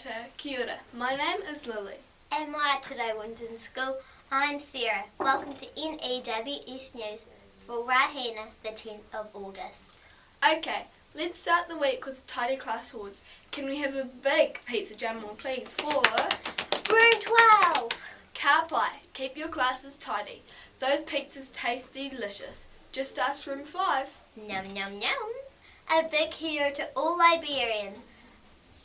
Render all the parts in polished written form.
koutou, Kia Ora. My name is Lily. And my today WINTON School, I'm Sarah. Welcome to N.E.W.S News for Rahina, the 10th of August. Okay, let's start the week with tidy class awards. Can we have a big pizza jumble, please, for Room 12. Ka Pai. Keep your classes tidy. Those pizzas taste delicious. Just ask room 5. Num num num. A big hero to all librarians.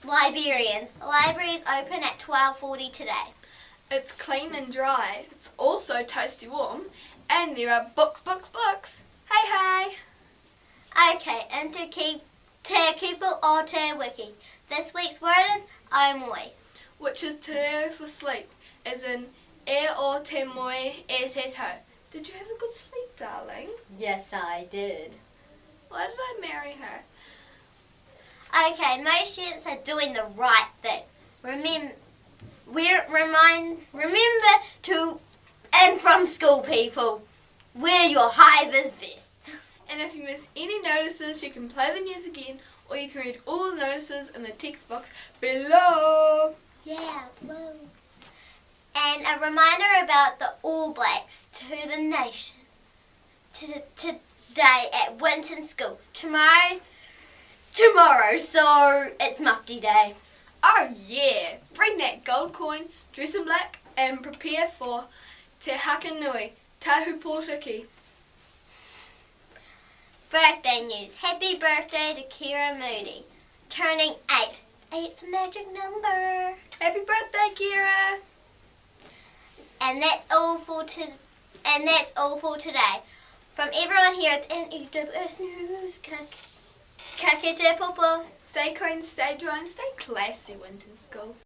Libraries open at 12:40 today. It's clean and dry. It's also toasty warm. And there are books. Hey, hey! Okay, and to kupu or te wiki. This week's word is aimoi, which is te reo for sleep, as in e o te moe e te tau. Did you have a good sleep, darling? Yes, I did. Why did I marry her? Okay, most students are doing the right thing. Remember to, and from school people, wear your Hi Viz vests. And if you miss any notices, you can play the news again, or you can read all the notices in the text box below. Yeah, below. And a reminder about the All Blacks to the nation today at WINTON School. Tomorrow, so it's Mufti Day. Oh yeah! Bring that gold coin, dress in black, and prepare for Te Haka Nui, Tahu Portaki. Birthday news. Happy birthday to Kira Moody, turning 8. 8's a magic number. Happy birthday, Kira! And that's all for today. From everyone here at the N.E.W.S News, ka kite popo. Stay clean, stay dry, and stay classy, WINTON School.